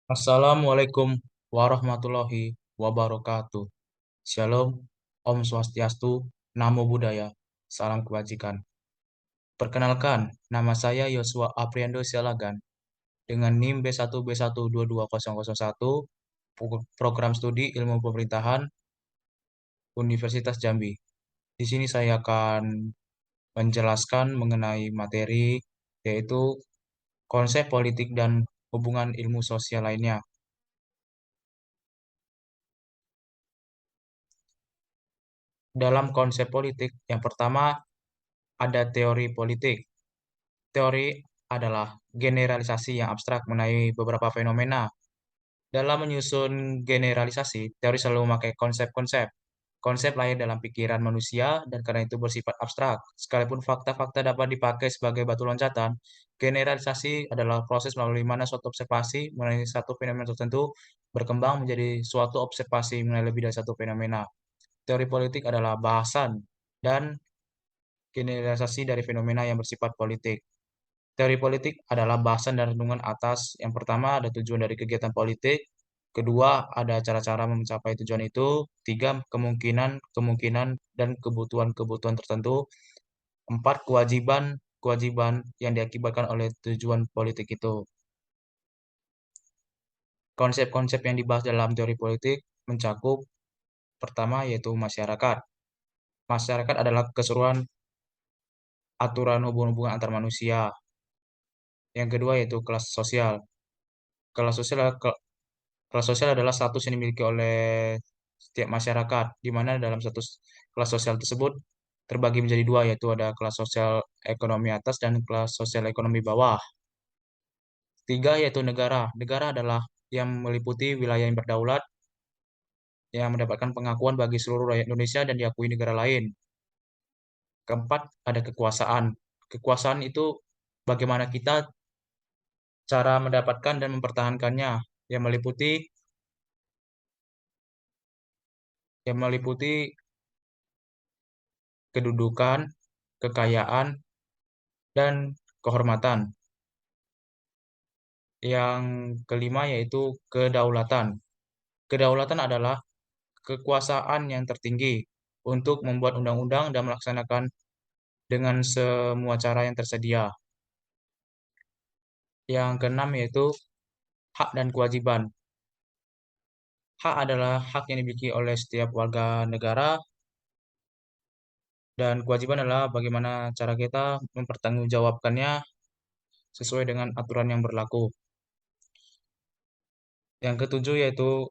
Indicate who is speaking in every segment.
Speaker 1: Assalamualaikum warahmatullahi wabarakatuh. Shalom, Om Swastiastu, Namo Buddhaya, salam kebajikan. Perkenalkan, nama saya Yosua Apriando Sialagan dengan NIM B1B1220001, Program Studi Ilmu Pemerintahan Universitas Jambi. Di sini saya akan menjelaskan mengenai materi yaitu konsep politik dan hubungan ilmu sosial lainnya. Dalam konsep politik, yang pertama ada teori politik. Teori adalah generalisasi yang abstrak mengenai beberapa fenomena. Dalam menyusun generalisasi, teori selalu memakai konsep-konsep. Konsep lahir dalam pikiran manusia dan karena itu bersifat abstrak. Sekalipun fakta-fakta dapat dipakai sebagai batu loncatan, generalisasi adalah proses melalui mana suatu observasi mengenai satu fenomena tertentu berkembang menjadi suatu observasi mengenai lebih dari satu fenomena. Teori politik adalah bahasan dan generalisasi dari fenomena yang bersifat politik. Teori politik adalah bahasan dan renungan atas yang pertama ada tujuan dari kegiatan politik, kedua ada cara-cara mencapai tujuan itu, tiga kemungkinan-kemungkinan dan kebutuhan-kebutuhan tertentu, empat kewajiban-kewajiban yang diakibatkan oleh tujuan politik itu. Konsep-konsep yang dibahas dalam teori politik mencakup pertama yaitu masyarakat. Masyarakat adalah keseluruhan aturan hubungan-hubungan antar manusia. Yang kedua yaitu kelas sosial. Kelas sosial adalah kelas sosial adalah status yang dimiliki oleh setiap masyarakat, di mana dalam status kelas sosial tersebut terbagi menjadi dua, yaitu ada kelas sosial ekonomi atas dan kelas sosial ekonomi bawah. Tiga, yaitu negara. Negara adalah yang meliputi wilayah yang berdaulat, yang mendapatkan pengakuan bagi seluruh rakyat Indonesia dan diakui negara lain. Keempat, ada kekuasaan. Kekuasaan itu bagaimana kita cara mendapatkan dan mempertahankannya, yang meliputi kedudukan, kekayaan, dan kehormatan. Yang kelima yaitu kedaulatan. Kedaulatan adalah kekuasaan yang tertinggi untuk membuat undang-undang dan melaksanakan dengan semua cara yang tersedia. Yang keenam yaitu hak dan kewajiban. Hak adalah hak yang dimiliki oleh setiap warga negara dan kewajiban adalah bagaimana cara kita mempertanggungjawabkannya sesuai dengan aturan yang berlaku. Yang ketujuh yaitu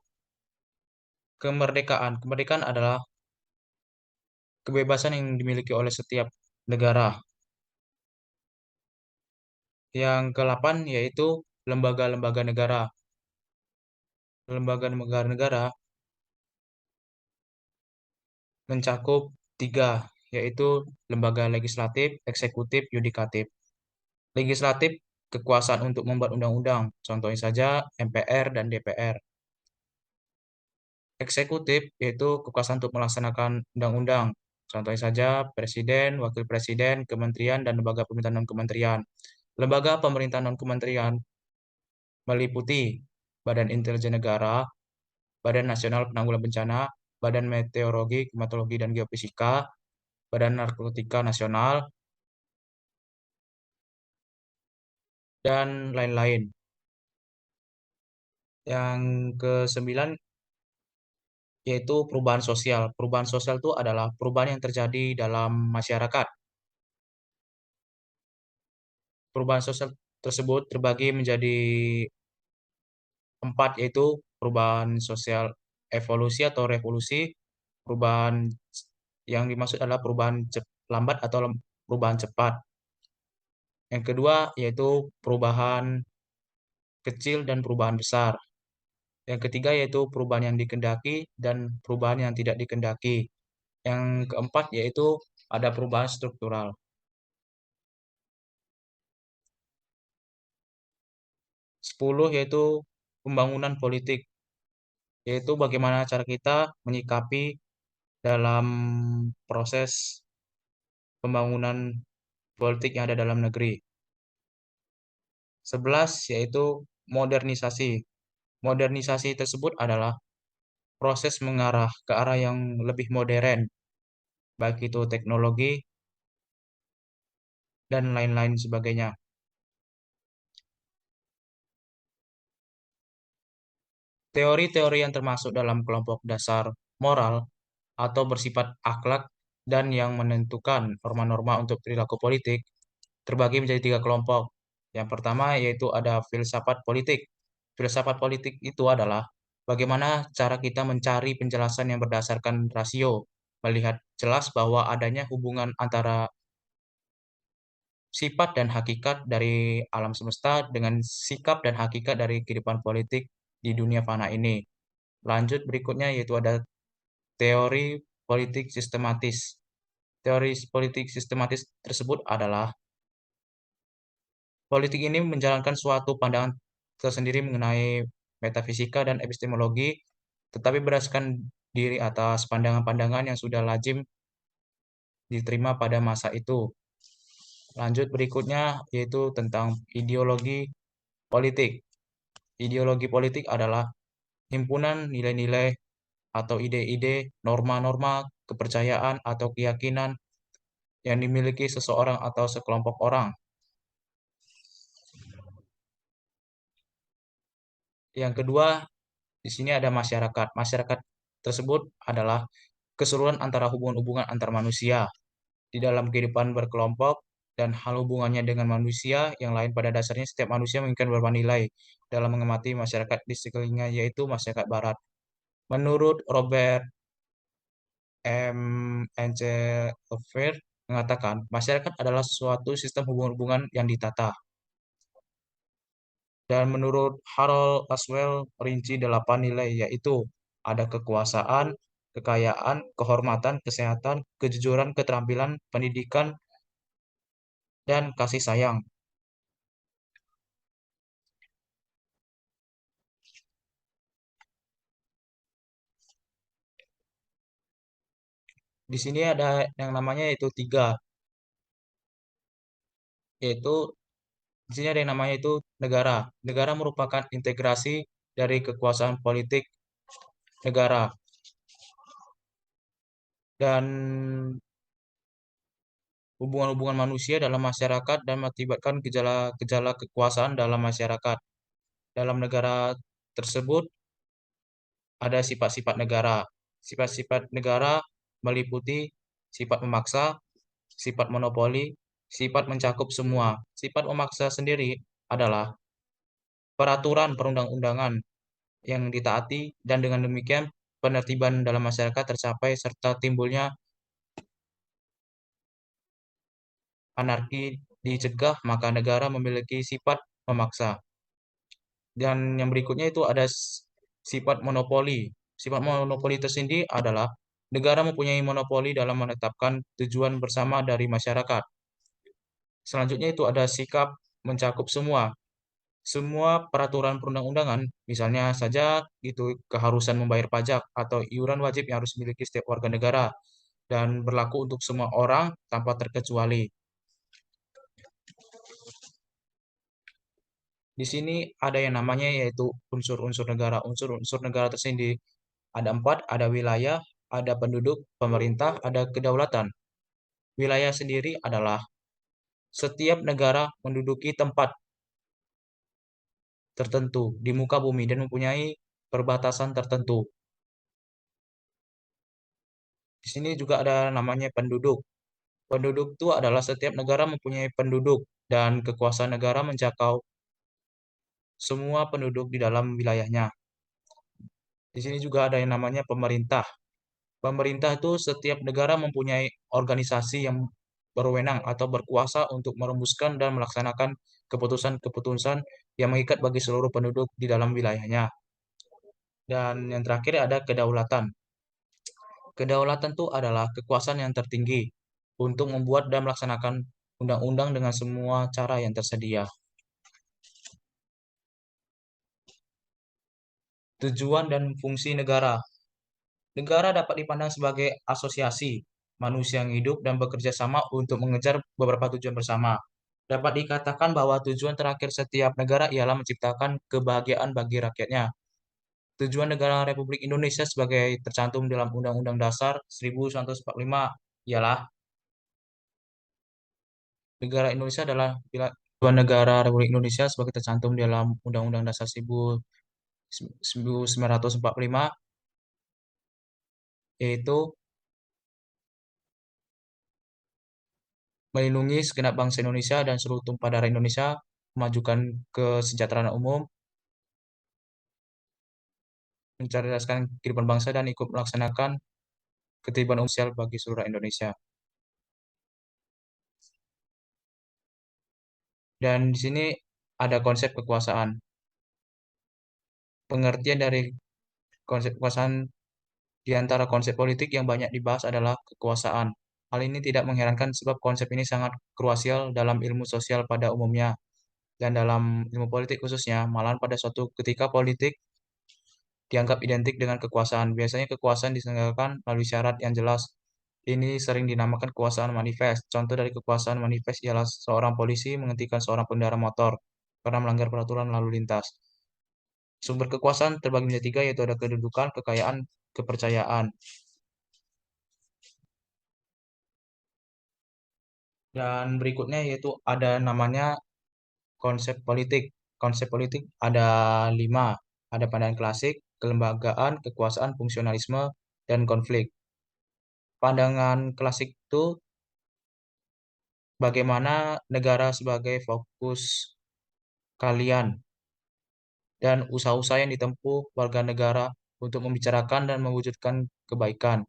Speaker 1: kemerdekaan. Kemerdekaan adalah kebebasan yang dimiliki oleh setiap negara. Yang ke-8 yaitu lembaga-lembaga negara. Lembaga-lembaga negara mencakup tiga, yaitu lembaga legislatif, eksekutif, yudikatif. Legislatif, kekuasaan untuk membuat undang-undang, contohnya saja MPR dan DPR. Eksekutif, yaitu kekuasaan untuk melaksanakan undang-undang, contohnya saja Presiden, Wakil Presiden, Kementerian, dan lembaga pemerintahan non-kementerian. Lembaga pemerintahan non-kementerian meliputi Badan Intelijen Negara, Badan Nasional Penanggulangan Bencana, Badan Meteorologi, Klimatologi, dan Geofisika, Badan Narkotika Nasional, dan lain-lain. Yang ke-9 yaitu perubahan sosial. Perubahan sosial itu adalah perubahan yang terjadi dalam masyarakat. Perubahan sosial tersebut terbagi menjadi 4, yaitu perubahan sosial evolusi atau revolusi, perubahan yang dimaksud adalah perubahan lambat atau perubahan cepat. Yang kedua yaitu perubahan kecil dan perubahan besar. Yang ketiga yaitu perubahan yang dikendaki dan perubahan yang tidak dikendaki. Yang keempat yaitu ada perubahan struktural. 10 yaitu pembangunan politik, yaitu bagaimana cara kita menyikapi dalam proses pembangunan politik yang ada dalam negeri. 11 yaitu modernisasi. Modernisasi tersebut adalah proses mengarah ke arah yang lebih modern, baik itu teknologi dan lain-lain sebagainya. Teori-teori yang termasuk dalam kelompok dasar moral atau bersifat akhlak dan yang menentukan norma-norma untuk perilaku politik terbagi menjadi tiga kelompok. Yang pertama yaitu ada filsafat politik. Filsafat politik itu adalah bagaimana cara kita mencari penjelasan yang berdasarkan rasio, melihat jelas bahwa adanya hubungan antara sifat dan hakikat dari alam semesta dengan sikap dan hakikat dari kehidupan politik di dunia fana ini. Lanjut berikutnya yaitu ada teori politik sistematis. Teori politik sistematis tersebut adalah politik ini menjalankan suatu pandangan tersendiri mengenai metafisika dan epistemologi, tetapi berdasarkan diri atas pandangan-pandangan yang sudah lazim diterima pada masa itu. Lanjut berikutnya yaitu tentang ideologi politik. Ideologi politik adalah himpunan nilai-nilai atau ide-ide, norma-norma, kepercayaan atau keyakinan yang dimiliki seseorang atau sekelompok orang. Yang kedua, di sini ada masyarakat. Masyarakat tersebut adalah keseluruhan antara hubungan-hubungan antar manusia di dalam kehidupan berkelompok dan hal hubungannya dengan manusia yang lain. Pada dasarnya setiap manusia menginginkan beberapa nilai dalam mengamati masyarakat di sekelilingnya, yaitu masyarakat barat. Menurut Robert M. Affair mengatakan, masyarakat adalah suatu sistem hubungan-hubungan yang ditata. Dan menurut Harold Laswell rinci 8 nilai, yaitu ada kekuasaan, kekayaan, kehormatan, kesehatan, kejujuran, keterampilan, pendidikan, dan kasih sayang. Di sini ada yang namanya yaitu tiga, yaitu di sini ada yang namanya itu negara. Negara merupakan integrasi dari kekuasaan politik negara dan hubungan-hubungan manusia dalam masyarakat dan mengakibatkan gejala-gejala kekuasaan dalam masyarakat. Dalam negara tersebut ada sifat-sifat negara. Sifat-sifat negara meliputi sifat memaksa, sifat monopoli, sifat mencakup semua. Sifat memaksa sendiri adalah peraturan perundang-undangan yang ditaati dan dengan demikian penertiban dalam masyarakat tercapai serta timbulnya anarki dicegah, maka negara memiliki sifat memaksa. Dan yang berikutnya itu ada sifat monopoli. Sifat monopoli tersendiri adalah negara mempunyai monopoli dalam menetapkan tujuan bersama dari masyarakat. Selanjutnya itu ada sikap mencakup semua. Semua peraturan perundang-undangan, misalnya saja itu keharusan membayar pajak atau iuran wajib yang harus dimiliki setiap warga negara dan berlaku untuk semua orang tanpa terkecuali. Di sini ada yang namanya yaitu unsur-unsur negara. Unsur-unsur negara tersendiri ada empat, ada wilayah, ada penduduk, pemerintah, ada kedaulatan. Wilayah sendiri adalah setiap negara menduduki tempat tertentu di muka bumi dan mempunyai perbatasan tertentu. Di sini juga ada namanya penduduk. Penduduk itu adalah setiap negara mempunyai penduduk dan kekuasaan negara menjangkau semua penduduk di dalam wilayahnya. Di sini juga ada yang namanya pemerintah. Pemerintah itu setiap negara mempunyai organisasi yang berwenang atau berkuasa untuk merumuskan dan melaksanakan keputusan-keputusan yang mengikat bagi seluruh penduduk di dalam wilayahnya. Dan yang terakhir ada kedaulatan. Kedaulatan itu adalah kekuasaan yang tertinggi untuk membuat dan melaksanakan undang-undang dengan semua cara yang tersedia. Tujuan dan fungsi negara. Negara dapat dipandang sebagai asosiasi manusia yang hidup dan bekerja sama untuk mengejar beberapa tujuan bersama. Dapat dikatakan bahwa tujuan terakhir setiap negara ialah menciptakan kebahagiaan bagi rakyatnya. Tujuan negara Republik Indonesia sebagai tercantum dalam Undang-Undang Dasar 1945 ialah negara Indonesia adalah bila tujuan negara Republik Indonesia sebagai tercantum dalam Undang-Undang Dasar 1945 yaitu melindungi segenap bangsa Indonesia dan seluruh tumpah darah Indonesia, memajukan kesejahteraan umum, mencerdaskan kehidupan bangsa dan ikut melaksanakan ketertiban umum sosial bagi seluruh Indonesia. Dan di sini ada konsep kekuasaan. Pengertian dari konsep kekuasaan di antara konsep politik yang banyak dibahas adalah kekuasaan. Hal ini tidak mengherankan sebab konsep ini sangat krusial dalam ilmu sosial pada umumnya dan dalam ilmu politik khususnya. Malahan pada suatu ketika politik dianggap identik dengan kekuasaan. Biasanya kekuasaan diselenggarakan melalui syarat yang jelas. Ini sering dinamakan kekuasaan manifest. Contoh dari kekuasaan manifest ialah seorang polisi menghentikan seorang pengendara motor karena melanggar peraturan lalu lintas. Sumber kekuasaan terbagi menjadi tiga, yaitu ada kedudukan, kekayaan, kepercayaan. Dan berikutnya yaitu ada namanya konsep politik. Konsep politik ada lima. Ada pandangan klasik, kelembagaan, kekuasaan, fungsionalisme, dan konflik. Pandangan klasik itu bagaimana negara sebagai fokus kalian dan usaha-usaha yang ditempuh warga negara untuk membicarakan dan mewujudkan kebaikan.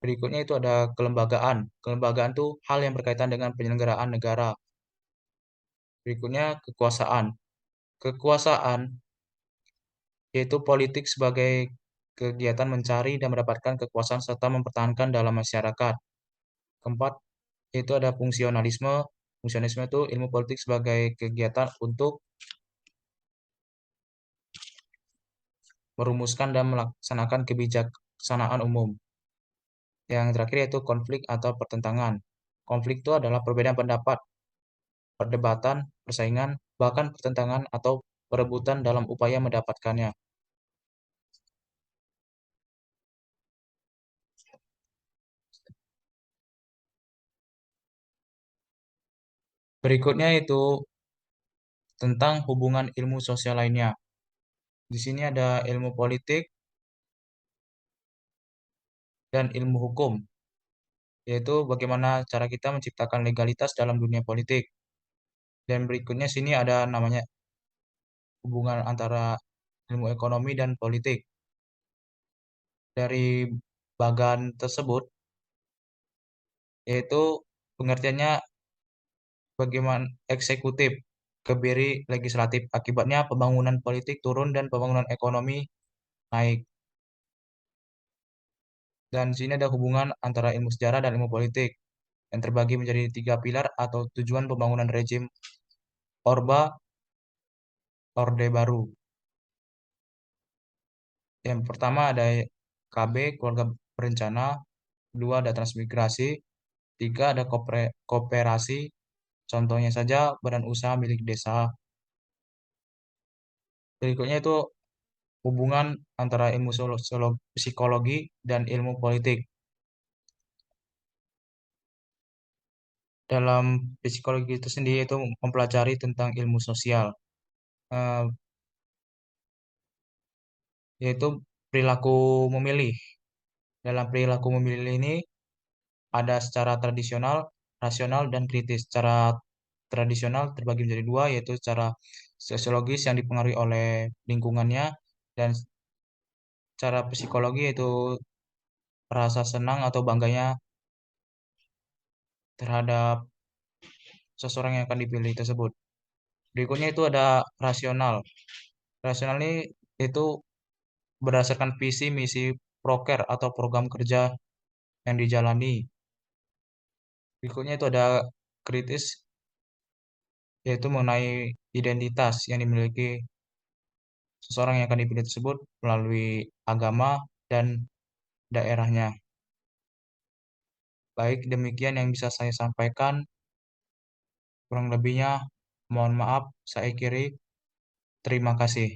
Speaker 1: Berikutnya itu ada kelembagaan. Kelembagaan itu hal yang berkaitan dengan penyelenggaraan negara. Berikutnya kekuasaan. Kekuasaan yaitu politik sebagai kegiatan mencari dan mendapatkan kekuasaan serta mempertahankan dalam masyarakat. Keempat, itu ada fungsionalisme. Fungsionalisme itu ilmu politik sebagai kegiatan untuk merumuskan dan melaksanakan kebijaksanaan umum. Yang terakhir yaitu konflik atau pertentangan. Konflik itu adalah perbedaan pendapat, perdebatan, persaingan, bahkan pertentangan atau perebutan dalam upaya mendapatkannya. Berikutnya itu tentang hubungan ilmu sosial lainnya. Di sini ada ilmu politik dan ilmu hukum, yaitu bagaimana cara kita menciptakan legalitas dalam dunia politik. Dan berikutnya sini ada namanya hubungan antara ilmu ekonomi dan politik. Dari bagan tersebut, yaitu pengertiannya bagaimana eksekutif kebiri legislatif. Akibatnya pembangunan politik turun dan pembangunan ekonomi naik. Dan di sini ada hubungan antara ilmu sejarah dan ilmu politik yang terbagi menjadi tiga pilar atau tujuan pembangunan rejim Orba Orde Baru. Yang pertama ada KB, keluarga berencana, dua ada transmigrasi, tiga ada kooperasi, contohnya saja badan usaha milik desa. Berikutnya itu hubungan antara ilmu psikologi dan ilmu politik. Dalam psikologi itu sendiri itu mempelajari tentang ilmu sosial, eh, yaitu perilaku memilih. Dalam perilaku memilih ini ada secara tradisional, rasional, dan kritis. Secara tradisional terbagi menjadi dua, yaitu secara sosiologis yang dipengaruhi oleh lingkungannya, dan secara psikologi yaitu rasa senang atau bangganya terhadap seseorang yang akan dipilih tersebut. Berikutnya itu ada rasional. Rasional ini itu berdasarkan visi misi proker atau program kerja yang dijalani. Berikutnya itu ada kritis, yaitu mengenai identitas yang dimiliki seseorang yang akan dipilih tersebut melalui agama dan daerahnya. Baik, demikian yang bisa saya sampaikan. Kurang lebihnya, mohon maaf, saya kiri. Terima kasih.